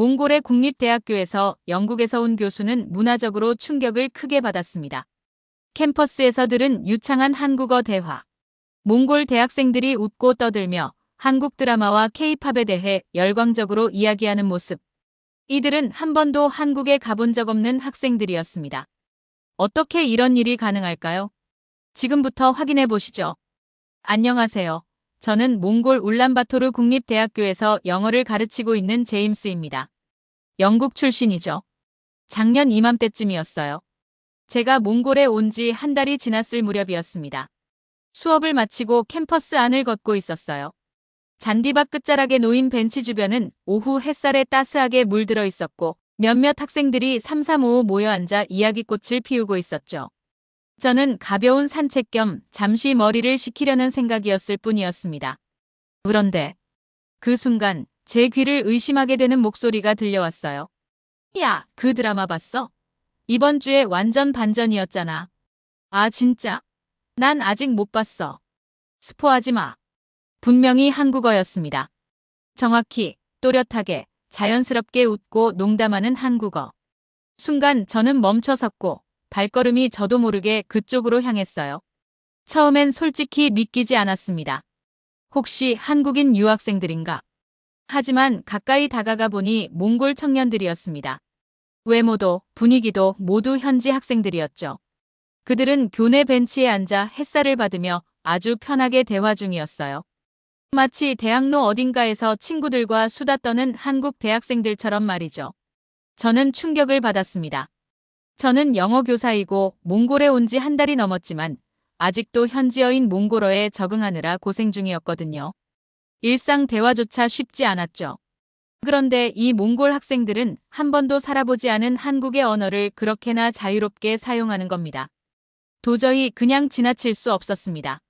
몽골의 국립대학교에서 영국에서 온 교수는 문화적으로 충격을 크게 받았습니다. 캠퍼스에서 들은 유창한 한국어 대화. 몽골 대학생들이 웃고 떠들며 한국 드라마와 K-팝에 대해 열광적으로 이야기하는 모습. 이들은 한 번도 한국에 가본 적 없는 학생들이었습니다. 어떻게 이런 일이 가능할까요? 지금부터 확인해 보시죠. 안녕하세요. 저는 몽골 울란바토르 국립대학교에서 영어를 가르치고 있는 제임스입니다. 영국 출신이죠. 작년 이맘때쯤이었어요. 제가 몽골에 온 지 한 달이 지났을 무렵이었습니다. 수업을 마치고 캠퍼스 안을 걷고 있었어요. 잔디밭 끝자락에 놓인 벤치 주변은 오후 햇살에 따스하게 물들어 있었고 몇몇 학생들이 삼삼오오 모여 앉아 이야기꽃을 피우고 있었죠. 저는 가벼운 산책 겸 잠시 머리를 식히려는 생각이었을 뿐이었습니다. 그런데 그 순간 제 귀를 의심하게 되는 목소리가 들려왔어요. 야, 그 드라마 봤어? 이번 주에 완전 반전이었잖아. 아, 진짜? 난 아직 못 봤어. 스포하지 마. 분명히 한국어였습니다. 정확히, 또렷하게, 자연스럽게 웃고 농담하는 한국어. 순간 저는 멈춰섰고 발걸음이 저도 모르게 그쪽으로 향했어요. 처음엔 솔직히 믿기지 않았습니다. 혹시 한국인 유학생들인가? 하지만 가까이 다가가 보니 몽골 청년들이었습니다. 외모도 분위기도 모두 현지 학생들이었죠. 그들은 교내 벤치에 앉아 햇살을 받으며 아주 편하게 대화 중이었어요. 마치 대학로 어딘가에서 친구들과 수다 떠는 한국 대학생들처럼 말이죠. 저는 충격을 받았습니다. 저는 영어 교사이고 몽골에 온 지 한 달이 넘었지만 아직도 현지어인 몽골어에 적응하느라 고생 중이었거든요. 일상 대화조차 쉽지 않았죠. 그런데 이 몽골 학생들은 한 번도 살아보지 않은 한국의 언어를 그렇게나 자유롭게 사용하는 겁니다. 도저히 그냥 지나칠 수 없었습니다.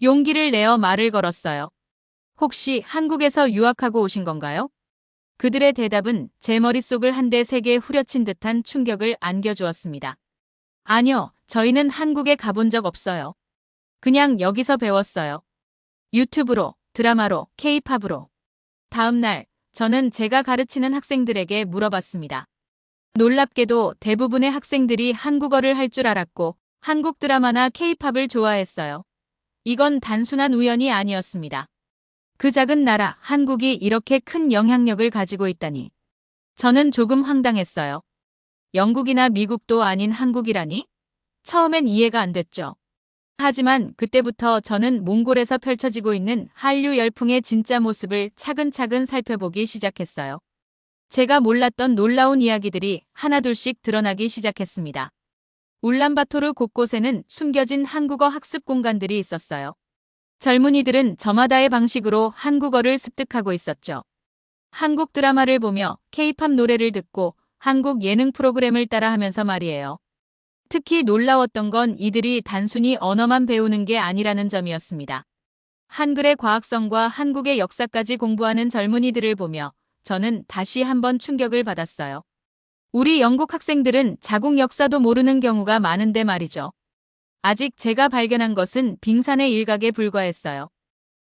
용기를 내어 말을 걸었어요. 혹시 한국에서 유학하고 오신 건가요? 그들의 대답은 제 머릿속을 한 대 세게 후려친 듯한 충격을 안겨주었습니다. 아니요, 저희는 한국에 가본 적 없어요. 그냥 여기서 배웠어요. 유튜브로, 드라마로, K-팝으로. 다음 날, 저는 제가 가르치는 학생들에게 물어봤습니다. 놀랍게도 대부분의 학생들이 한국어를 할 줄 알았고 한국 드라마나 K-팝을 좋아했어요. 이건 단순한 우연이 아니었습니다. 그 작은 나라 한국이 이렇게 큰 영향력을 가지고 있다니. 저는 조금 황당했어요. 영국이나 미국도 아닌 한국이라니? 처음엔 이해가 안 됐죠. 하지만 그때부터 저는 몽골에서 펼쳐지고 있는 한류 열풍의 진짜 모습을 차근차근 살펴보기 시작했어요. 제가 몰랐던 놀라운 이야기들이 하나둘씩 드러나기 시작했습니다. 울란바토르 곳곳에는 숨겨진 한국어 학습 공간들이 있었어요. 젊은이들은 저마다의 방식으로 한국어를 습득하고 있었죠. 한국 드라마를 보며 K-팝 노래를 듣고 한국 예능 프로그램을 따라하면서 말이에요. 특히 놀라웠던 건 이들이 단순히 언어만 배우는 게 아니라는 점이었습니다. 한글의 과학성과 한국의 역사까지 공부하는 젊은이들을 보며 저는 다시 한번 충격을 받았어요. 우리 영국 학생들은 자국 역사도 모르는 경우가 많은데 말이죠. 아직 제가 발견한 것은 빙산의 일각에 불과했어요.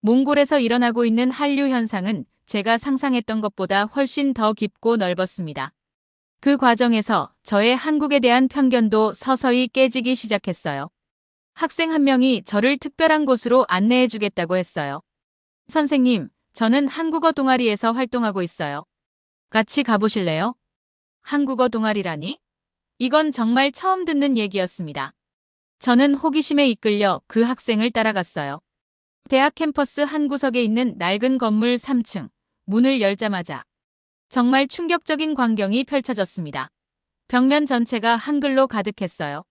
몽골에서 일어나고 있는 한류 현상은 제가 상상했던 것보다 훨씬 더 깊고 넓었습니다. 그 과정에서 저의 한국에 대한 편견도 서서히 깨지기 시작했어요. 학생 한 명이 저를 특별한 곳으로 안내해 주겠다고 했어요. 선생님, 저는 한국어 동아리에서 활동하고 있어요. 같이 가보실래요? 한국어 동아리라니? 이건 정말 처음 듣는 얘기였습니다. 저는 호기심에 이끌려 그 학생을 따라갔어요. 대학 캠퍼스 한 구석에 있는 낡은 건물 3층, 문을 열자마자 정말 충격적인 광경이 펼쳐졌습니다. 벽면 전체가 한글로 가득했어요.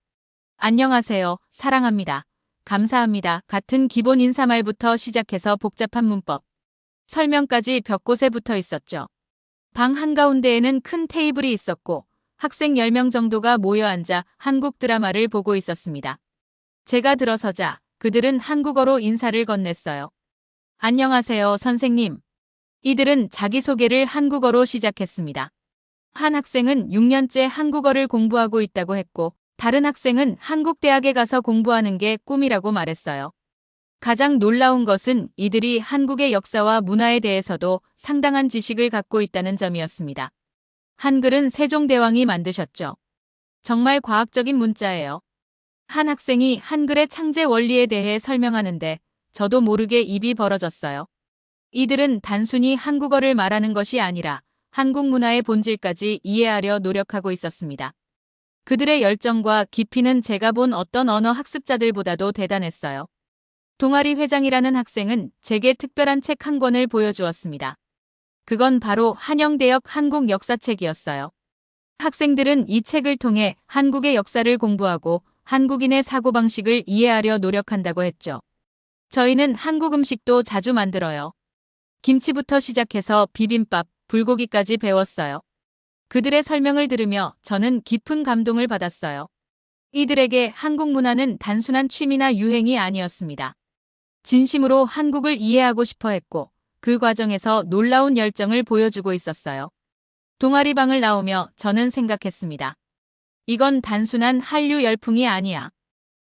안녕하세요, 사랑합니다, 감사합니다 같은 기본 인사말부터 시작해서 복잡한 문법, 설명까지 벽곳에 붙어 있었죠. 방 한가운데에는 큰 테이블이 있었고 학생 10명 정도가 모여 앉아 한국 드라마를 보고 있었습니다. 제가 들어서자 그들은 한국어로 인사를 건넸어요. 안녕하세요, 선생님. 이들은 자기소개를 한국어로 시작했습니다. 한 학생은 6년째 한국어를 공부하고 있다고 했고 다른 학생은 한국 대학에 가서 공부하는 게 꿈이라고 말했어요. 가장 놀라운 것은 이들이 한국의 역사와 문화에 대해서도 상당한 지식을 갖고 있다는 점이었습니다. 한글은 세종대왕이 만드셨죠. 정말 과학적인 문자예요. 한 학생이 한글의 창제 원리에 대해 설명하는데 저도 모르게 입이 벌어졌어요. 이들은 단순히 한국어를 말하는 것이 아니라 한국 문화의 본질까지 이해하려 노력하고 있었습니다. 그들의 열정과 깊이는 제가 본 어떤 언어 학습자들보다도 대단했어요. 동아리 회장이라는 학생은 제게 특별한 책 한 권을 보여주었습니다. 그건 바로 한영대역 한국 역사책이었어요. 학생들은 이 책을 통해 한국의 역사를 공부하고 한국인의 사고방식을 이해하려 노력한다고 했죠. 저희는 한국 음식도 자주 만들어요. 김치부터 시작해서 비빔밥, 불고기까지 배웠어요. 그들의 설명을 들으며 저는 깊은 감동을 받았어요. 이들에게 한국 문화는 단순한 취미나 유행이 아니었습니다. 진심으로 한국을 이해하고 싶어 했고 그 과정에서 놀라운 열정을 보여주고 있었어요. 동아리방을 나오며 저는 생각했습니다. 이건 단순한 한류 열풍이 아니야.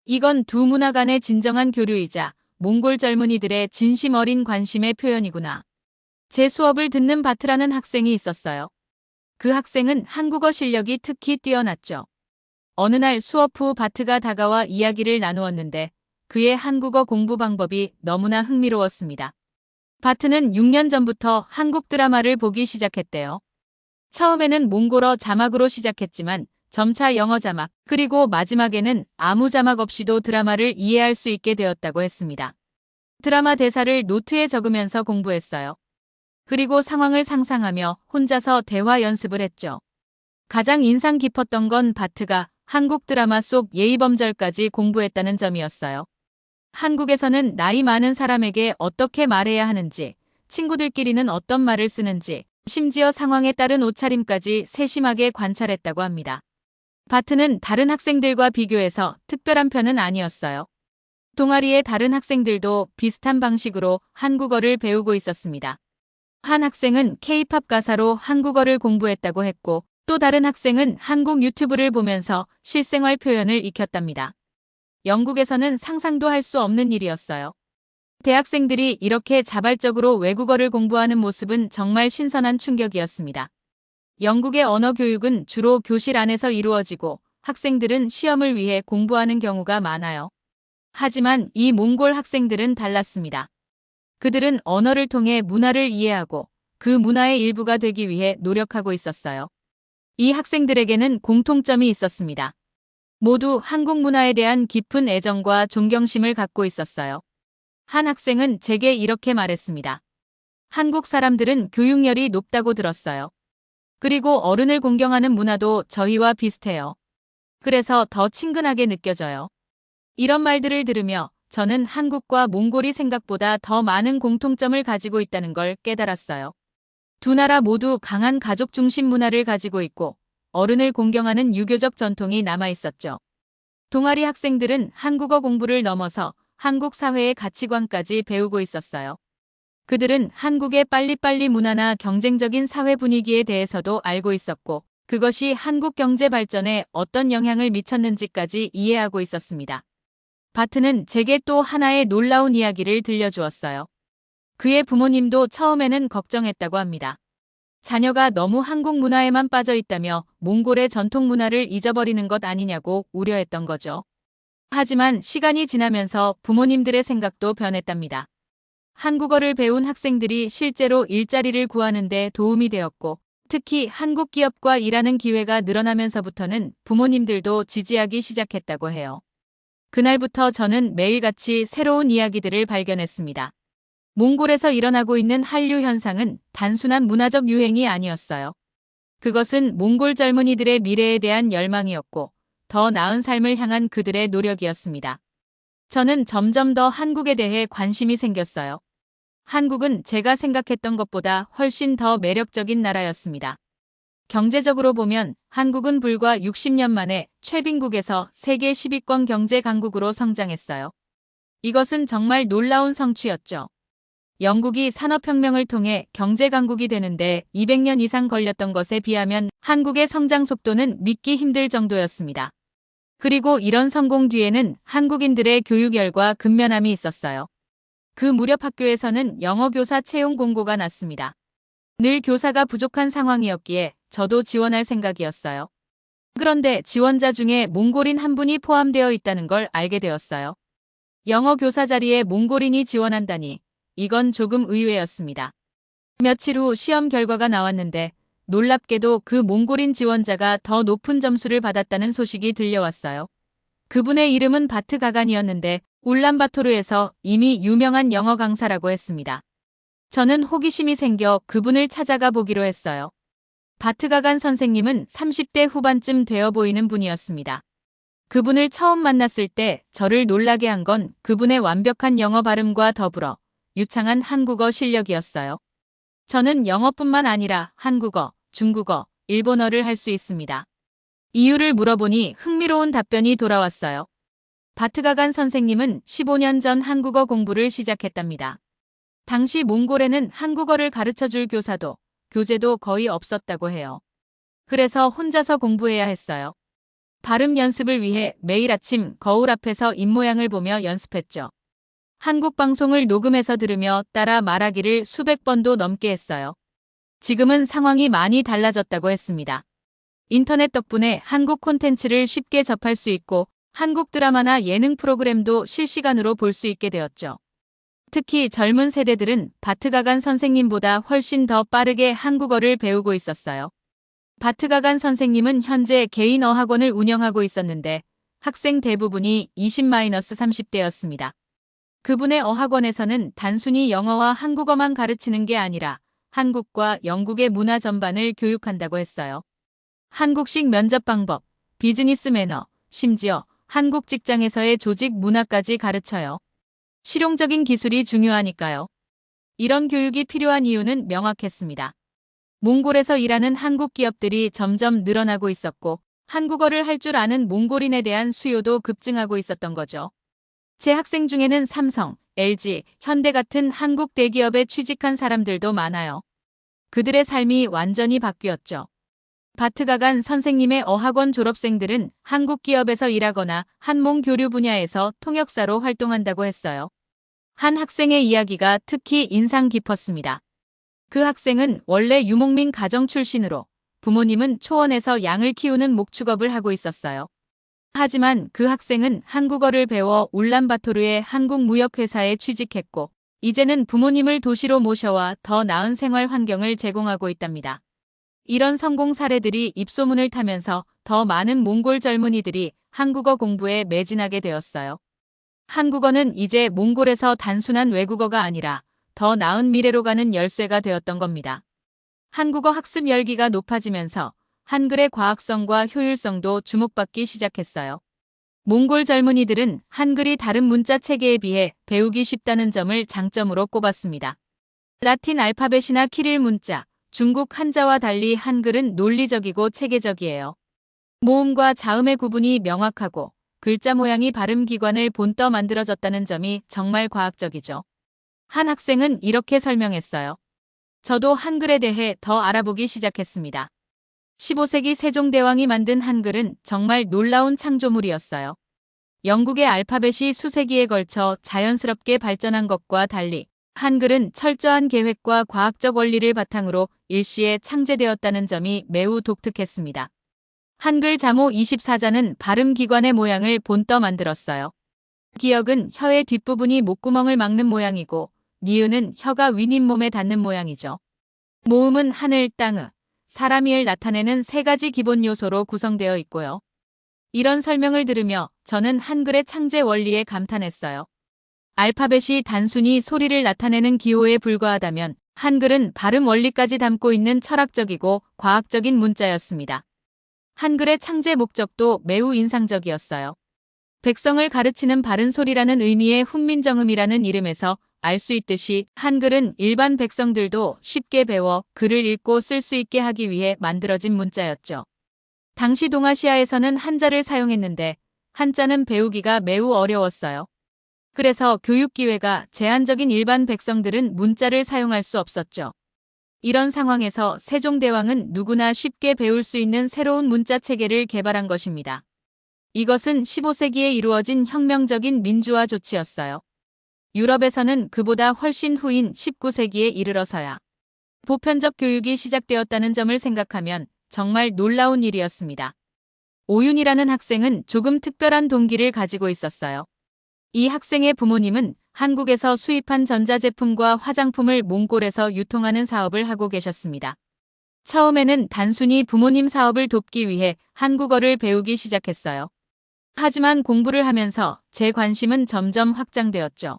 이건 두 문화 간의 진정한 교류이자 몽골 젊은이들의 진심 어린 관심의 표현이구나. 제 수업을 듣는 바트라는 학생이 있었어요. 그 학생은 한국어 실력이 특히 뛰어났죠. 어느 날 수업 후 바트가 다가와 이야기를 나누었는데 그의 한국어 공부 방법이 너무나 흥미로웠습니다. 바트는 6년 전부터 한국 드라마를 보기 시작했대요. 처음에는 몽골어 자막으로 시작했지만 점차 영어 자막, 그리고 마지막에는 아무 자막 없이도 드라마를 이해할 수 있게 되었다고 했습니다. 드라마 대사를 노트에 적으면서 공부했어요. 그리고 상황을 상상하며 혼자서 대화 연습을 했죠. 가장 인상 깊었던 건 바트가 한국 드라마 속 예의범절까지 공부했다는 점이었어요. 한국에서는 나이 많은 사람에게 어떻게 말해야 하는지, 친구들끼리는 어떤 말을 쓰는지, 심지어 상황에 따른 옷차림까지 세심하게 관찰했다고 합니다. 바트는 다른 학생들과 비교해서 특별한 편은 아니었어요. 동아리의 다른 학생들도 비슷한 방식으로 한국어를 배우고 있었습니다. 한 학생은 K-팝 가사로 한국어를 공부했다고 했고 또 다른 학생은 한국 유튜브를 보면서 실생활 표현을 익혔답니다. 영국에서는 상상도 할 수 없는 일이었어요. 대학생들이 이렇게 자발적으로 외국어를 공부하는 모습은 정말 신선한 충격이었습니다. 영국의 언어 교육은 주로 교실 안에서 이루어지고 학생들은 시험을 위해 공부하는 경우가 많아요. 하지만 이 몽골 학생들은 달랐습니다. 그들은 언어를 통해 문화를 이해하고 그 문화의 일부가 되기 위해 노력하고 있었어요. 이 학생들에게는 공통점이 있었습니다. 모두 한국 문화에 대한 깊은 애정과 존경심을 갖고 있었어요. 한 학생은 제게 이렇게 말했습니다. 한국 사람들은 교육열이 높다고 들었어요. 그리고 어른을 공경하는 문화도 저희와 비슷해요. 그래서 더 친근하게 느껴져요. 이런 말들을 들으며 저는 한국과 몽골이 생각보다 더 많은 공통점을 가지고 있다는 걸 깨달았어요. 두 나라 모두 강한 가족 중심 문화를 가지고 있고 어른을 공경하는 유교적 전통이 남아 있었죠. 동아리 학생들은 한국어 공부를 넘어서 한국 사회의 가치관까지 배우고 있었어요. 그들은 한국의 빨리빨리 문화나 경쟁적인 사회 분위기에 대해서도 알고 있었고 그것이 한국 경제 발전에 어떤 영향을 미쳤는지까지 이해하고 있었습니다. 바트는 제게 또 하나의 놀라운 이야기를 들려주었어요. 그의 부모님도 처음에는 걱정했다고 합니다. 자녀가 너무 한국 문화에만 빠져 있다며 몽골의 전통 문화를 잊어버리는 것 아니냐고 우려했던 거죠. 하지만 시간이 지나면서 부모님들의 생각도 변했답니다. 한국어를 배운 학생들이 실제로 일자리를 구하는 데 도움이 되었고 특히 한국 기업과 일하는 기회가 늘어나면서부터는 부모님들도 지지하기 시작했다고 해요. 그날부터 저는 매일같이 새로운 이야기들을 발견했습니다. 몽골에서 일어나고 있는 한류 현상은 단순한 문화적 유행이 아니었어요. 그것은 몽골 젊은이들의 미래에 대한 열망이었고 더 나은 삶을 향한 그들의 노력이었습니다. 저는 점점 더 한국에 대해 관심이 생겼어요. 한국은 제가 생각했던 것보다 훨씬 더 매력적인 나라였습니다. 경제적으로 보면 한국은 불과 60년 만에 최빈국에서 세계 10위권 경제 강국으로 성장했어요. 이것은 정말 놀라운 성취였죠. 영국이 산업혁명을 통해 경제 강국이 되는데 200년 이상 걸렸던 것에 비하면 한국의 성장 속도는 믿기 힘들 정도였습니다. 그리고 이런 성공 뒤에는 한국인들의 교육열과 근면함이 있었어요. 그 무렵 학교에서는 영어 교사 채용 공고가 났습니다. 늘 교사가 부족한 상황이었기에 저도 지원할 생각이었어요. 그런데 지원자 중에 몽골인 한 분이 포함되어 있다는 걸 알게 되었어요. 영어 교사 자리에 몽골인이 지원한다니 이건 조금 의외였습니다. 며칠 후 시험 결과가 나왔는데 놀랍게도 그 몽골인 지원자가 더 높은 점수를 받았다는 소식이 들려왔어요. 그분의 이름은 바트 가간이었는데 울란바토르에서 이미 유명한 영어 강사라고 했습니다. 저는 호기심이 생겨 그분을 찾아가 보기로 했어요. 바트 가간 선생님은 30대 후반쯤 되어 보이는 분이었습니다. 그분을 처음 만났을 때 저를 놀라게 한 건 그분의 완벽한 영어 발음과 더불어 유창한 한국어 실력이었어요. 저는 영어뿐만 아니라 한국어, 중국어, 일본어를 할 수 있습니다. 이유를 물어보니 흥미로운 답변이 돌아왔어요. 바트가간 선생님은 15년 전 한국어 공부를 시작했답니다. 당시 몽골에는 한국어를 가르쳐줄 교사도, 교재도 거의 없었다고 해요. 그래서 혼자서 공부해야 했어요. 발음 연습을 위해 매일 아침 거울 앞에서 입모양을 보며 연습했죠. 한국 방송을 녹음해서 들으며 따라 말하기를 수백 번도 넘게 했어요. 지금은 상황이 많이 달라졌다고 했습니다. 인터넷 덕분에 한국 콘텐츠를 쉽게 접할 수 있고 한국 드라마나 예능 프로그램도 실시간으로 볼 수 있게 되었죠. 특히 젊은 세대들은 바트가간 선생님보다 훨씬 더 빠르게 한국어를 배우고 있었어요. 바트가간 선생님은 현재 개인 어학원을 운영하고 있었는데 학생 대부분이 20-30대였습니다. 그분의 어학원에서는 단순히 영어와 한국어만 가르치는 게 아니라 한국과 영국의 문화 전반을 교육한다고 했어요. 한국식 면접 방법, 비즈니스 매너, 심지어 한국 직장에서의 조직 문화까지 가르쳐요. 실용적인 기술이 중요하니까요. 이런 교육이 필요한 이유는 명확했습니다. 몽골에서 일하는 한국 기업들이 점점 늘어나고 있었고 한국어를 할 줄 아는 몽골인에 대한 수요도 급증하고 있었던 거죠. 제 학생 중에는 삼성, LG, 현대 같은 한국 대기업에 취직한 사람들도 많아요. 그들의 삶이 완전히 바뀌었죠. 바트가간 선생님의 어학원 졸업생들은 한국 기업에서 일하거나 한몽 교류 분야에서 통역사로 활동한다고 했어요. 한 학생의 이야기가 특히 인상 깊었습니다. 그 학생은 원래 유목민 가정 출신으로 부모님은 초원에서 양을 키우는 목축업을 하고 있었어요. 하지만 그 학생은 한국어를 배워 울란바토르의 한국무역회사에 취직했고 이제는 부모님을 도시로 모셔와 더 나은 생활 환경을 제공하고 있답니다. 이런 성공 사례들이 입소문을 타면서 더 많은 몽골 젊은이들이 한국어 공부에 매진하게 되었어요. 한국어는 이제 몽골에서 단순한 외국어가 아니라 더 나은 미래로 가는 열쇠가 되었던 겁니다. 한국어 학습 열기가 높아지면서 한글의 과학성과 효율성도 주목받기 시작했어요. 몽골 젊은이들은 한글이 다른 문자 체계에 비해 배우기 쉽다는 점을 장점으로 꼽았습니다. 라틴 알파벳이나 키릴 문자, 중국 한자와 달리 한글은 논리적이고 체계적이에요. 모음과 자음의 구분이 명확하고 글자 모양이 발음 기관을 본떠 만들어졌다는 점이 정말 과학적이죠. 한 학생은 이렇게 설명했어요. 저도 한글에 대해 더 알아보기 시작했습니다. 15세기 세종대왕이 만든 한글은 정말 놀라운 창조물이었어요. 영국의 알파벳이 수세기에 걸쳐 자연스럽게 발전한 것과 달리 한글은 철저한 계획과 과학적 원리를 바탕으로 일시에 창제되었다는 점이 매우 독특했습니다. 한글 자모 24자는 발음 기관의 모양을 본떠 만들었어요. 기역은 혀의 뒷부분이 목구멍을 막는 모양이고 니은은 혀가 윗잇몸에 닿는 모양이죠. 모음은 하늘, 땅, 사람이을 나타내는 세 가지 기본 요소로 구성되어 있고요. 이런 설명을 들으며 저는 한글의 창제 원리에 감탄했어요. 알파벳이 단순히 소리를 나타내는 기호에 불과하다면 한글은 발음 원리까지 담고 있는 철학적이고 과학적인 문자였습니다. 한글의 창제 목적도 매우 인상적이었어요. 백성을 가르치는 바른 소리라는 의미의 훈민정음이라는 이름에서 알 수 있듯이 한글은 일반 백성들도 쉽게 배워 글을 읽고 쓸 수 있게 하기 위해 만들어진 문자였죠. 당시 동아시아에서는 한자를 사용했는데 한자는 배우기가 매우 어려웠어요. 그래서 교육 기회가 제한적인 일반 백성들은 문자를 사용할 수 없었죠. 이런 상황에서 세종대왕은 누구나 쉽게 배울 수 있는 새로운 문자 체계를 개발한 것입니다. 이것은 15세기에 이루어진 혁명적인 민주화 조치였어요. 유럽에서는 그보다 훨씬 후인 19세기에 이르러서야 보편적 교육이 시작되었다는 점을 생각하면 정말 놀라운 일이었습니다. 오윤이라는 학생은 조금 특별한 동기를 가지고 있었어요. 이 학생의 부모님은 한국에서 수입한 전자제품과 화장품을 몽골에서 유통하는 사업을 하고 계셨습니다. 처음에는 단순히 부모님 사업을 돕기 위해 한국어를 배우기 시작했어요. 하지만 공부를 하면서 제 관심은 점점 확장되었죠.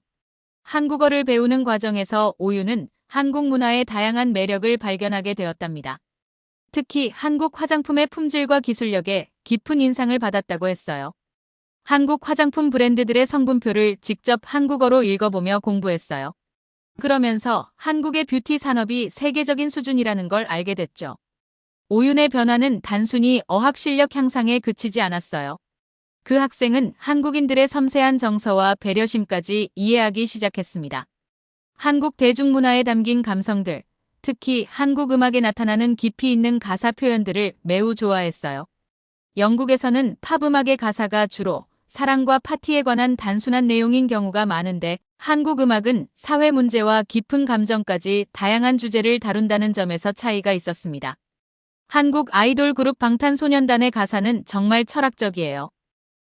한국어를 배우는 과정에서 오윤은 한국 문화의 다양한 매력을 발견하게 되었답니다. 특히 한국 화장품의 품질과 기술력에 깊은 인상을 받았다고 했어요. 한국 화장품 브랜드들의 성분표를 직접 한국어로 읽어보며 공부했어요. 그러면서 한국의 뷰티 산업이 세계적인 수준이라는 걸 알게 됐죠. 오윤의 변화는 단순히 어학 실력 향상에 그치지 않았어요. 그 학생은 한국인들의 섬세한 정서와 배려심까지 이해하기 시작했습니다. 한국 대중문화에 담긴 감성들, 특히 한국 음악에 나타나는 깊이 있는 가사 표현들을 매우 좋아했어요. 영국에서는 팝 음악의 가사가 주로 사랑과 파티에 관한 단순한 내용인 경우가 많은데 한국 음악은 사회 문제와 깊은 감정까지 다양한 주제를 다룬다는 점에서 차이가 있었습니다. 한국 아이돌 그룹 방탄소년단의 가사는 정말 철학적이에요.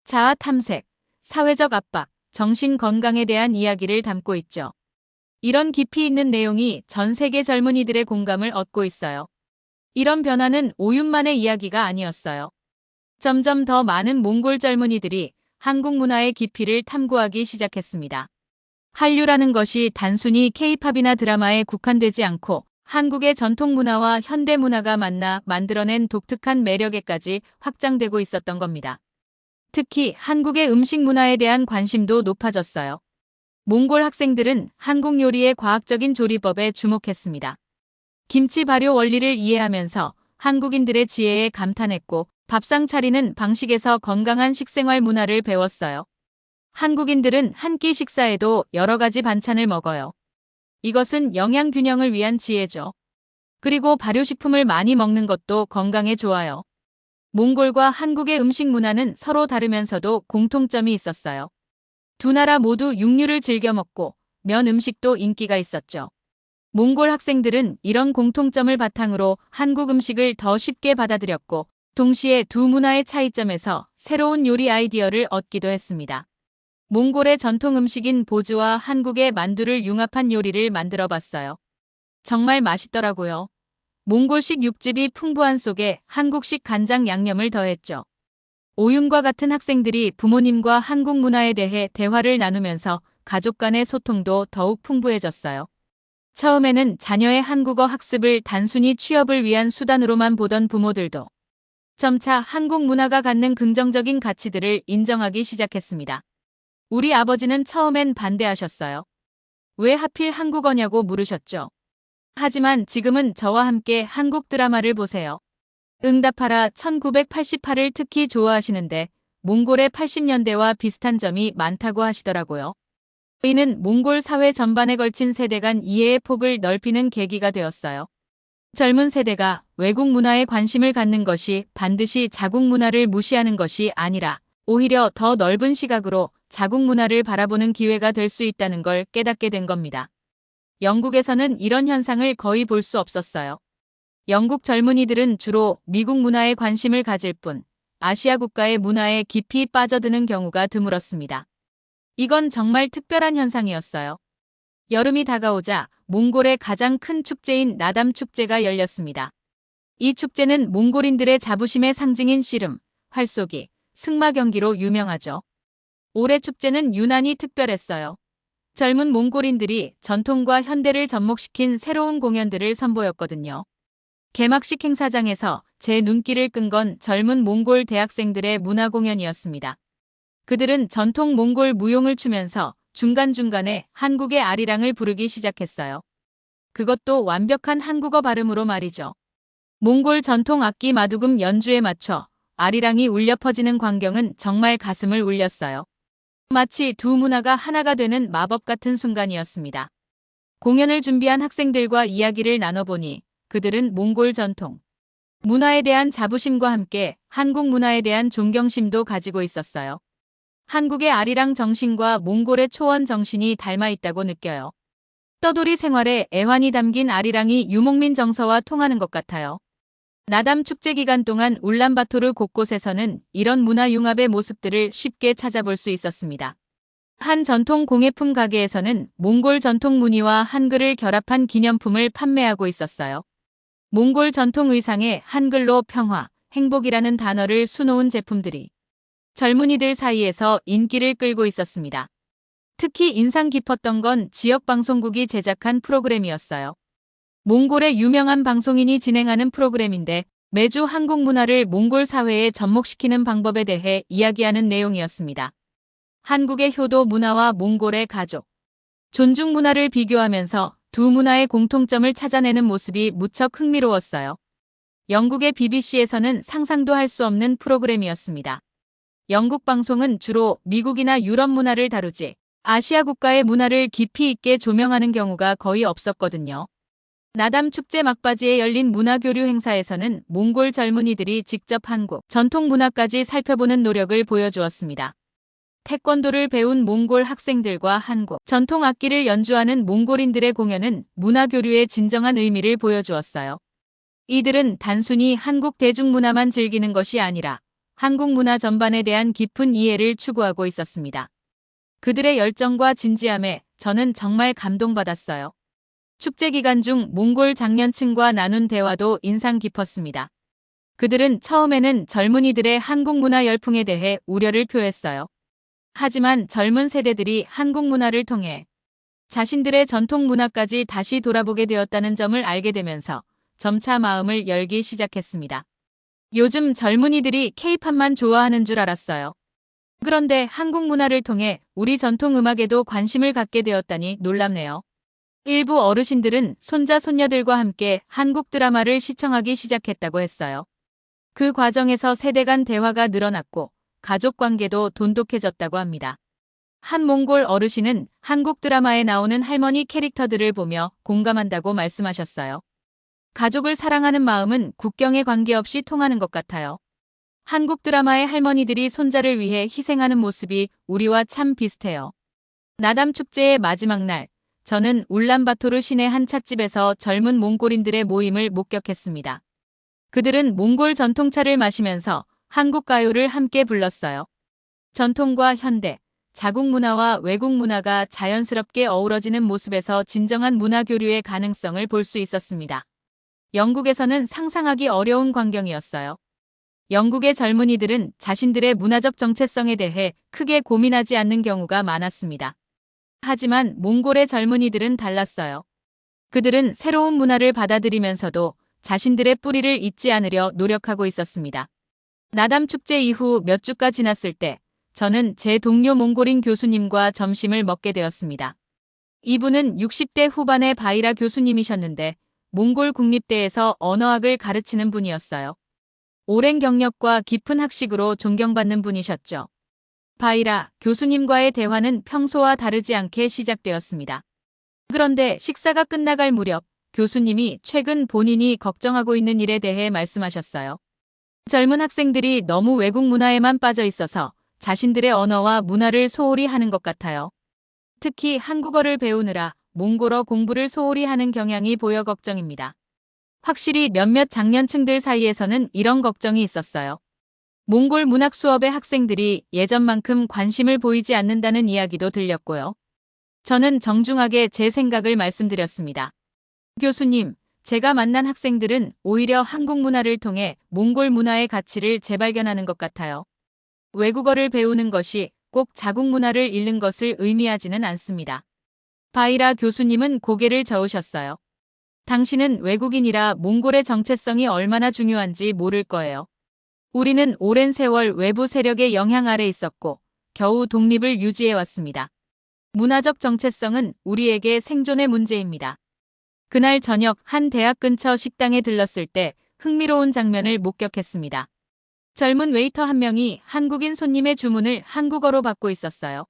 자아 탐색, 사회적 압박, 정신 건강에 대한 이야기를 담고 있죠. 이런 깊이 있는 내용이 전 세계 젊은이들의 공감을 얻고 있어요. 이런 변화는 오윤만의 이야기가 아니었어요. 점점 더 많은 몽골 젊은이들이 한국 문화의 깊이를 탐구하기 시작했습니다. 한류라는 것이 단순히 K-팝이나 드라마에 국한되지 않고 한국의 전통 문화와 현대 문화가 만나 만들어낸 독특한 매력에까지 확장되고 있었던 겁니다. 특히 한국의 음식 문화에 대한 관심도 높아졌어요. 몽골 학생들은 한국 요리의 과학적인 조리법에 주목했습니다. 김치 발효 원리를 이해하면서 한국인들의 지혜에 감탄했고 밥상 차리는 방식에서 건강한 식생활 문화를 배웠어요. 한국인들은 한 끼 식사에도 여러 가지 반찬을 먹어요. 이것은 영양 균형을 위한 지혜죠. 그리고 발효식품을 많이 먹는 것도 건강에 좋아요. 몽골과 한국의 음식 문화는 서로 다르면서도 공통점이 있었어요. 두 나라 모두 육류를 즐겨 먹고 면 음식도 인기가 있었죠. 몽골 학생들은 이런 공통점을 바탕으로 한국 음식을 더 쉽게 받아들였고 동시에 두 문화의 차이점에서 새로운 요리 아이디어를 얻기도 했습니다. 몽골의 전통 음식인 보즈와 한국의 만두를 융합한 요리를 만들어 봤어요. 정말 맛있더라고요. 몽골식 육즙이 풍부한 속에 한국식 간장 양념을 더했죠. 오윤과 같은 학생들이 부모님과 한국 문화에 대해 대화를 나누면서 가족 간의 소통도 더욱 풍부해졌어요. 처음에는 자녀의 한국어 학습을 단순히 취업을 위한 수단으로만 보던 부모들도 점차 한국 문화가 갖는 긍정적인 가치들을 인정하기 시작했습니다. 우리 아버지는 처음엔 반대하셨어요. 왜 하필 한국어냐고 물으셨죠. 하지만 지금은 저와 함께 한국 드라마를 보세요. 응답하라 1988을 특히 좋아하시는데 몽골의 80년대와 비슷한 점이 많다고 하시더라고요. 이는 몽골 사회 전반에 걸친 세대 간 이해의 폭을 넓히는 계기가 되었어요. 젊은 세대가 외국 문화에 관심을 갖는 것이 반드시 자국 문화를 무시하는 것이 아니라 오히려 더 넓은 시각으로 자국 문화를 바라보는 기회가 될 수 있다는 걸 깨닫게 된 겁니다. 영국에서는 이런 현상을 거의 볼 수 없었어요. 영국 젊은이들은 주로 미국 문화에 관심을 가질 뿐 아시아 국가의 문화에 깊이 빠져드는 경우가 드물었습니다. 이건 정말 특별한 현상이었어요. 여름이 다가오자 몽골의 가장 큰 축제인 나담 축제가 열렸습니다. 이 축제는 몽골인들의 자부심의 상징인 씨름, 활쏘기, 승마 경기로 유명하죠. 올해 축제는 유난히 특별했어요. 젊은 몽골인들이 전통과 현대를 접목시킨 새로운 공연들을 선보였거든요. 개막식 행사장에서 제 눈길을 끈 건 젊은 몽골 대학생들의 문화 공연이었습니다. 그들은 전통 몽골 무용을 추면서 중간중간에 한국의 아리랑을 부르기 시작했어요. 그것도 완벽한 한국어 발음으로 말이죠. 몽골 전통 악기 마두금 연주에 맞춰 아리랑이 울려 퍼지는 광경은 정말 가슴을 울렸어요. 마치 두 문화가 하나가 되는 마법 같은 순간이었습니다. 공연을 준비한 학생들과 이야기를 나눠보니 그들은 몽골 전통 문화에 대한 자부심과 함께 한국 문화에 대한 존경심도 가지고 있었어요. 한국의 아리랑 정신과 몽골의 초원 정신이 닮아 있다고 느껴요. 떠돌이 생활에 애환이 담긴 아리랑이 유목민 정서와 통하는 것 같아요. 나담 축제 기간 동안 울란바토르 곳곳에서는 이런 문화 융합의 모습들을 쉽게 찾아볼 수 있었습니다. 한 전통 공예품 가게에서는 몽골 전통 무늬와 한글을 결합한 기념품을 판매하고 있었어요. 몽골 전통 의상에 한글로 평화, 행복이라는 단어를 수놓은 제품들이 젊은이들 사이에서 인기를 끌고 있었습니다. 특히 인상 깊었던 건 지역 방송국이 제작한 프로그램이었어요. 몽골의 유명한 방송인이 진행하는 프로그램인데 매주 한국 문화를 몽골 사회에 접목시키는 방법에 대해 이야기하는 내용이었습니다. 한국의 효도 문화와 몽골의 가족, 존중 문화를 비교하면서 두 문화의 공통점을 찾아내는 모습이 무척 흥미로웠어요. 영국의 BBC에서는 상상도 할 수 없는 프로그램이었습니다. 영국 방송은 주로 미국이나 유럽 문화를 다루지 아시아 국가의 문화를 깊이 있게 조명하는 경우가 거의 없었거든요. 나담 축제 막바지에 열린 문화교류 행사에서는 몽골 젊은이들이 직접 한국 전통 문화까지 살펴보는 노력을 보여주었습니다. 태권도를 배운 몽골 학생들과 한국 전통 악기를 연주하는 몽골인들의 공연은 문화교류의 진정한 의미를 보여주었어요. 이들은 단순히 한국 대중문화만 즐기는 것이 아니라 한국 문화 전반에 대한 깊은 이해를 추구하고 있었습니다. 그들의 열정과 진지함에 저는 정말 감동받았어요. 축제 기간 중 몽골 장년층과 나눈 대화도 인상 깊었습니다. 그들은 처음에는 젊은이들의 한국 문화 열풍에 대해 우려를 표했어요. 하지만 젊은 세대들이 한국 문화를 통해 자신들의 전통 문화까지 다시 돌아보게 되었다는 점을 알게 되면서 점차 마음을 열기 시작했습니다. 요즘 젊은이들이 K-팝만 좋아하는 줄 알았어요. 그런데 한국 문화를 통해 우리 전통 음악에도 관심을 갖게 되었다니 놀랍네요. 일부 어르신들은 손자 손녀들과 함께 한국 드라마를 시청하기 시작했다고 했어요. 그 과정에서 세대 간 대화가 늘어났고 가족 관계도 돈독해졌다고 합니다. 한 몽골 어르신은 한국 드라마에 나오는 할머니 캐릭터들을 보며 공감한다고 말씀하셨어요. 가족을 사랑하는 마음은 국경에 관계없이 통하는 것 같아요. 한국 드라마의 할머니들이 손자를 위해 희생하는 모습이 우리와 참 비슷해요. 나담 축제의 마지막 날, 저는 울란바토르 시내 한 찻집에서 젊은 몽골인들의 모임을 목격했습니다. 그들은 몽골 전통차를 마시면서 한국 가요를 함께 불렀어요. 전통과 현대, 자국 문화와 외국 문화가 자연스럽게 어우러지는 모습에서 진정한 문화 교류의 가능성을 볼 수 있었습니다. 영국에서는 상상하기 어려운 광경이었어요. 영국의 젊은이들은 자신들의 문화적 정체성에 대해 크게 고민하지 않는 경우가 많았습니다. 하지만 몽골의 젊은이들은 달랐어요. 그들은 새로운 문화를 받아들이면서도 자신들의 뿌리를 잊지 않으려 노력하고 있었습니다. 나담 축제 이후 몇 주가 지났을 때 저는 제 동료 몽골인 교수님과 점심을 먹게 되었습니다. 이분은 60대 후반의 바이라 교수님이셨는데 몽골 국립대에서 언어학을 가르치는 분이었어요. 오랜 경력과 깊은 학식으로 존경받는 분이셨죠. 바이라 교수님과의 대화는 평소와 다르지 않게 시작되었습니다. 그런데 식사가 끝나갈 무렵 교수님이 최근 본인이 걱정하고 있는 일에 대해 말씀하셨어요. 젊은 학생들이 너무 외국 문화에만 빠져 있어서 자신들의 언어와 문화를 소홀히 하는 것 같아요. 특히 한국어를 배우느라 몽골어 공부를 소홀히 하는 경향이 보여 걱정입니다. 확실히 몇몇 장년층들 사이에서는 이런 걱정이 있었어요. 몽골 문학 수업의 학생들이 예전만큼 관심을 보이지 않는다는 이야기도 들렸고요. 저는 정중하게 제 생각을 말씀드렸습니다. 교수님, 제가 만난 학생들은 오히려 한국 문화를 통해 몽골 문화의 가치를 재발견하는 것 같아요. 외국어를 배우는 것이 꼭 자국 문화를 잃는 것을 의미하지는 않습니다. 바이라 교수님은 고개를 저으셨어요. 당신은 외국인이라 몽골의 정체성이 얼마나 중요한지 모를 거예요. 우리는 오랜 세월 외부 세력의 영향 아래 있었고 겨우 독립을 유지해왔습니다. 문화적 정체성은 우리에게 생존의 문제입니다. 그날 저녁 한 대학 근처 식당에 들렀을 때 흥미로운 장면을 목격했습니다. 젊은 웨이터 한 명이 한국인 손님의 주문을 한국어로 받고 있었어요.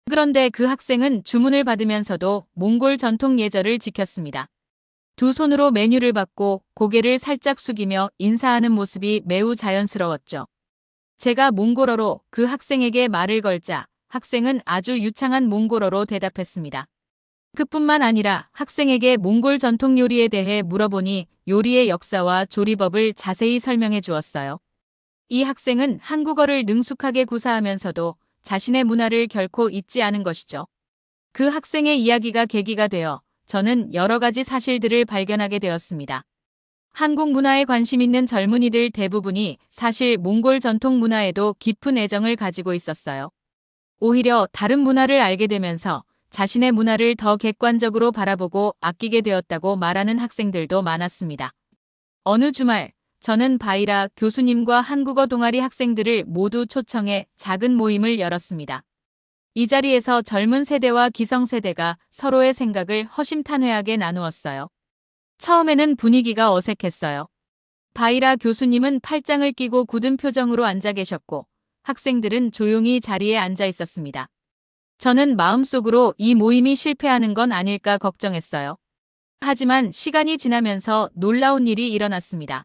그런데 그 학생은 주문을 받으면서도 몽골 전통 예절을 지켰습니다. 두 손으로 메뉴를 받고 고개를 살짝 숙이며 인사하는 모습이 매우 자연스러웠죠. 제가 몽골어로 그 학생에게 말을 걸자 학생은 아주 유창한 몽골어로 대답했습니다. 그뿐만 아니라 학생에게 몽골 전통 요리에 대해 물어보니 요리의 역사와 조리법을 자세히 설명해 주었어요. 이 학생은 한국어를 능숙하게 구사하면서도 자신의 문화를 결코 잊지 않은 것이죠. 그 학생의 이야기가 계기가 되어 저는 여러 가지 사실들을 발견하게 되었습니다. 한국 문화에 관심 있는 젊은이들 대부분이 사실 몽골 전통 문화에도 깊은 애정을 가지고 있었어요. 오히려 다른 문화를 알게 되면서 자신의 문화를 더 객관적으로 바라보고 아끼게 되었다고 말하는 학생들도 많았습니다. 어느 주말, 저는 바이라 교수님과 한국어 동아리 학생들을 모두 초청해 작은 모임을 열었습니다. 이 자리에서 젊은 세대와 기성세대가 서로의 생각을 허심탄회하게 나누었어요. 처음에는 분위기가 어색했어요. 바이라 교수님은 팔짱을 끼고 굳은 표정으로 앉아 계셨고 학생들은 조용히 자리에 앉아 있었습니다. 저는 마음속으로 이 모임이 실패하는 건 아닐까 걱정했어요. 하지만 시간이 지나면서 놀라운 일이 일어났습니다.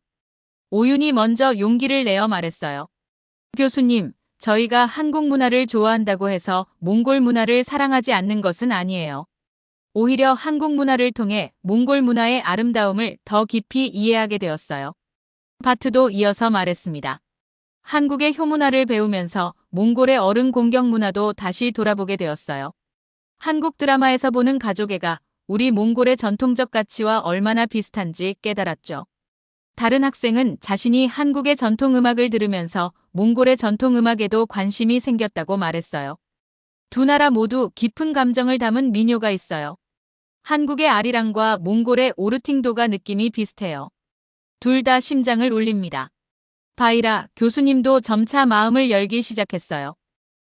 오윤이 먼저 용기를 내어 말했어요. 교수님, 저희가 한국 문화를 좋아한다고 해서 몽골 문화를 사랑하지 않는 것은 아니에요. 오히려 한국 문화를 통해 몽골 문화의 아름다움을 더 깊이 이해하게 되었어요. 바트도 이어서 말했습니다. 한국의 효문화를 배우면서 몽골의 어른 공경 문화도 다시 돌아보게 되었어요. 한국 드라마에서 보는 가족애가 우리 몽골의 전통적 가치와 얼마나 비슷한지 깨달았죠. 다른 학생은 자신이 한국의 전통 음악을 들으면서 몽골의 전통 음악에도 관심이 생겼다고 말했어요. 두 나라 모두 깊은 감정을 담은 민요가 있어요. 한국의 아리랑과 몽골의 오르팅도가 느낌이 비슷해요. 둘 다 심장을 울립니다. 바이라 교수님도 점차 마음을 열기 시작했어요.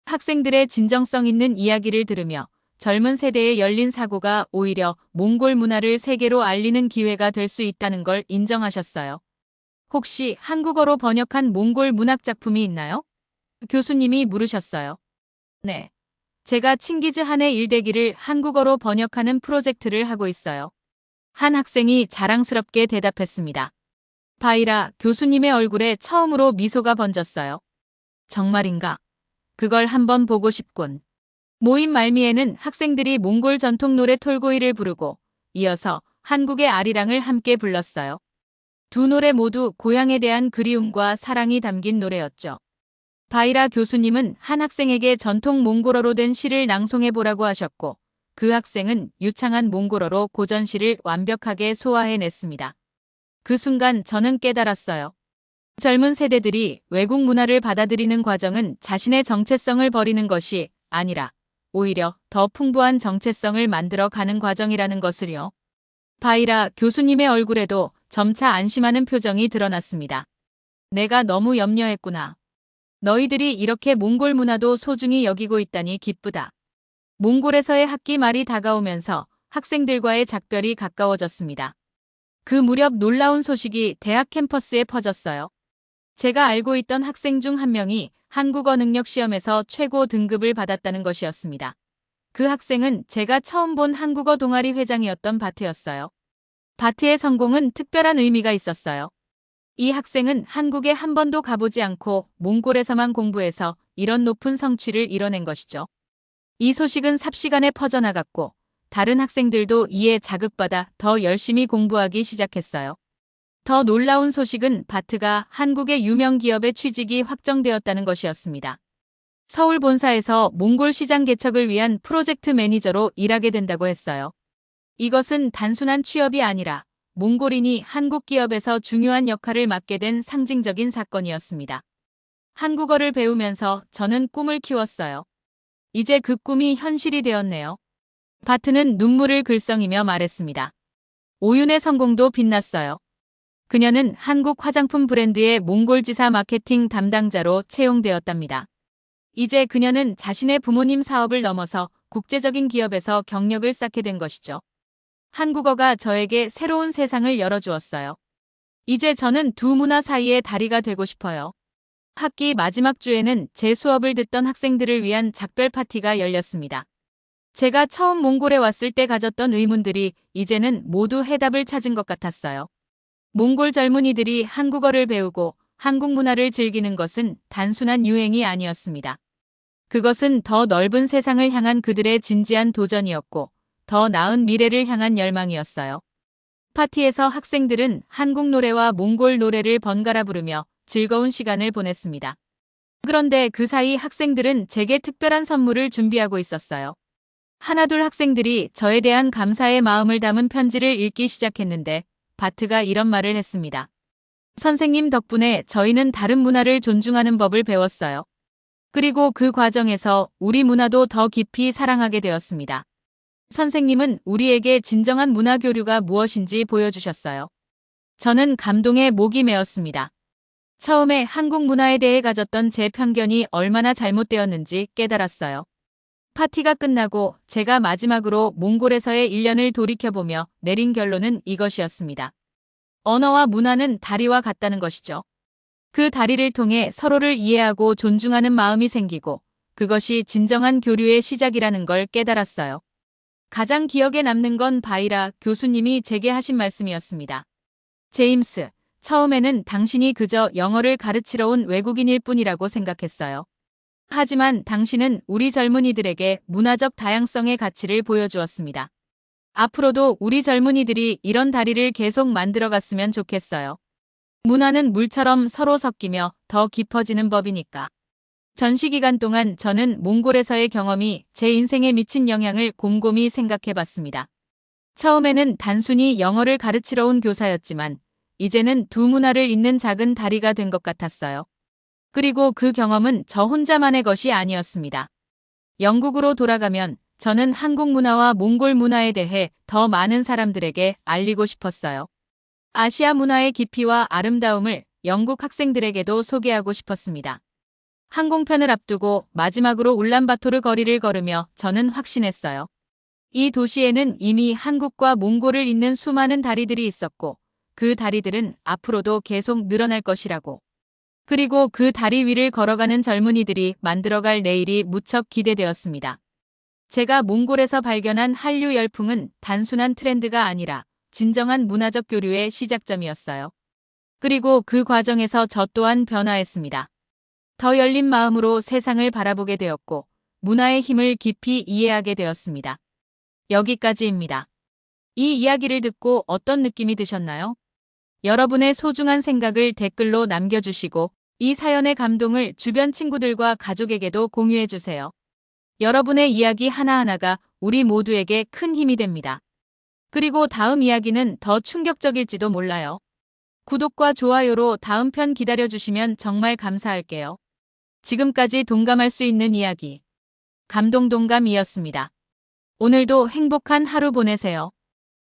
학생들의 진정성 있는 이야기를 들으며 젊은 세대의 열린 사고가 오히려 몽골 문화를 세계로 알리는 기회가 될 수 있다는 걸 인정하셨어요. 혹시 한국어로 번역한 몽골 문학 작품이 있나요? 교수님이 물으셨어요. 네. 제가 칭기즈 한의 일대기를 한국어로 번역하는 프로젝트를 하고 있어요. 한 학생이 자랑스럽게 대답했습니다. 바이라 교수님의 얼굴에 처음으로 미소가 번졌어요. 정말인가? 그걸 한번 보고 싶군. 모임 말미에는 학생들이 몽골 전통 노래 톨고이를 부르고 이어서 한국의 아리랑을 함께 불렀어요. 두 노래 모두 고향에 대한 그리움과 사랑이 담긴 노래였죠. 바이라 교수님은 한 학생에게 전통 몽골어로 된 시를 낭송해보라고 하셨고 그 학생은 유창한 몽골어로 고전시를 완벽하게 소화해냈습니다. 그 순간 저는 깨달았어요. 젊은 세대들이 외국 문화를 받아들이는 과정은 자신의 정체성을 버리는 것이 아니라 오히려 더 풍부한 정체성을 만들어 가는 과정이라는 것을요. 바이라 교수님의 얼굴에도 점차 안심하는 표정이 드러났습니다. 내가 너무 염려했구나. 너희들이 이렇게 몽골 문화도 소중히 여기고 있다니 기쁘다. 몽골에서의 학기 말이 다가오면서 학생들과의 작별이 가까워졌습니다. 그 무렵 놀라운 소식이 대학 캠퍼스에 퍼졌어요. 제가 알고 있던 학생 중 한 명이 한국어 능력 시험에서 최고 등급을 받았다는 것이었습니다. 그 학생은 제가 처음 본 한국어 동아리 회장이었던 바트였어요. 바트의 성공은 특별한 의미가 있었어요. 이 학생은 한국에 한 번도 가보지 않고 몽골에서만 공부해서 이런 높은 성취를 이뤄낸 것이죠. 이 소식은 삽시간에 퍼져나갔고 다른 학생들도 이에 자극받아 더 열심히 공부하기 시작했어요. 더 놀라운 소식은 바트가 한국의 유명 기업에 취직이 확정되었다는 것이었습니다. 서울 본사에서 몽골 시장 개척을 위한 프로젝트 매니저로 일하게 된다고 했어요. 이것은 단순한 취업이 아니라 몽골인이 한국 기업에서 중요한 역할을 맡게 된 상징적인 사건이었습니다. 한국어를 배우면서 저는 꿈을 키웠어요. 이제 그 꿈이 현실이 되었네요. 바트는 눈물을 글썽이며 말했습니다. 오윤의 성공도 빛났어요. 그녀는 한국 화장품 브랜드의 몽골 지사 마케팅 담당자로 채용되었답니다. 이제 그녀는 자신의 부모님 사업을 넘어서 국제적인 기업에서 경력을 쌓게 된 것이죠. 한국어가 저에게 새로운 세상을 열어주었어요. 이제 저는 두 문화 사이의 다리가 되고 싶어요. 학기 마지막 주에는 제 수업을 듣던 학생들을 위한 작별 파티가 열렸습니다. 제가 처음 몽골에 왔을 때 가졌던 의문들이 이제는 모두 해답을 찾은 것 같았어요. 몽골 젊은이들이 한국어를 배우고 한국 문화를 즐기는 것은 단순한 유행이 아니었습니다. 그것은 더 넓은 세상을 향한 그들의 진지한 도전이었고, 더 나은 미래를 향한 열망이었어요. 파티에서 학생들은 한국 노래와 몽골 노래를 번갈아 부르며 즐거운 시간을 보냈습니다. 그런데 그 사이 학생들은 제게 특별한 선물을 준비하고 있었어요. 하나둘 학생들이 저에 대한 감사의 마음을 담은 편지를 읽기 시작했는데 바트가 이런 말을 했습니다. 선생님 덕분에 저희는 다른 문화를 존중하는 법을 배웠어요. 그리고 그 과정에서 우리 문화도 더 깊이 사랑하게 되었습니다. 선생님은 우리에게 진정한 문화 교류가 무엇인지 보여주셨어요. 저는 감동에 목이 메었습니다. 처음에 한국 문화에 대해 가졌던 제 편견이 얼마나 잘못되었는지 깨달았어요. 파티가 끝나고 제가 마지막으로 몽골에서의 1년을 돌이켜보며 내린 결론은 이것이었습니다. 언어와 문화는 다리와 같다는 것이죠. 그 다리를 통해 서로를 이해하고 존중하는 마음이 생기고 그것이 진정한 교류의 시작이라는 걸 깨달았어요. 가장 기억에 남는 건 바이라 교수님이 제게 하신 말씀이었습니다. 제임스, 처음에는 당신이 그저 영어를 가르치러 온 외국인일 뿐이라고 생각했어요. 하지만 당신은 우리 젊은이들에게 문화적 다양성의 가치를 보여주었습니다. 앞으로도 우리 젊은이들이 이런 다리를 계속 만들어갔으면 좋겠어요. 문화는 물처럼 서로 섞이며 더 깊어지는 법이니까. 전시 기간 동안 저는 몽골에서의 경험이 제 인생에 미친 영향을 곰곰이 생각해 봤습니다. 처음에는 단순히 영어를 가르치러 온 교사였지만 이제는 두 문화를 잇는 작은 다리가 된 것 같았어요. 그리고 그 경험은 저 혼자만의 것이 아니었습니다. 영국으로 돌아가면 저는 한국 문화와 몽골 문화에 대해 더 많은 사람들에게 알리고 싶었어요. 아시아 문화의 깊이와 아름다움을 영국 학생들에게도 소개하고 싶었습니다. 항공편을 앞두고 마지막으로 울란바토르 거리를 걸으며 저는 확신했어요. 이 도시에는 이미 한국과 몽골을 잇는 수많은 다리들이 있었고 그 다리들은 앞으로도 계속 늘어날 것이라고. 그리고 그 다리 위를 걸어가는 젊은이들이 만들어갈 내일이 무척 기대되었습니다. 제가 몽골에서 발견한 한류 열풍은 단순한 트렌드가 아니라 진정한 문화적 교류의 시작점이었어요. 그리고 그 과정에서 저 또한 변화했습니다. 더 열린 마음으로 세상을 바라보게 되었고 문화의 힘을 깊이 이해하게 되었습니다. 여기까지입니다. 이 이야기를 듣고 어떤 느낌이 드셨나요? 여러분의 소중한 생각을 댓글로 남겨주시고 이 사연의 감동을 주변 친구들과 가족에게도 공유해주세요. 여러분의 이야기 하나하나가 우리 모두에게 큰 힘이 됩니다. 그리고 다음 이야기는 더 충격적일지도 몰라요. 구독과 좋아요로 다음 편 기다려주시면 정말 감사할게요. 지금까지 동감할 수 있는 이야기 감동동감이었습니다. 오늘도 행복한 하루 보내세요.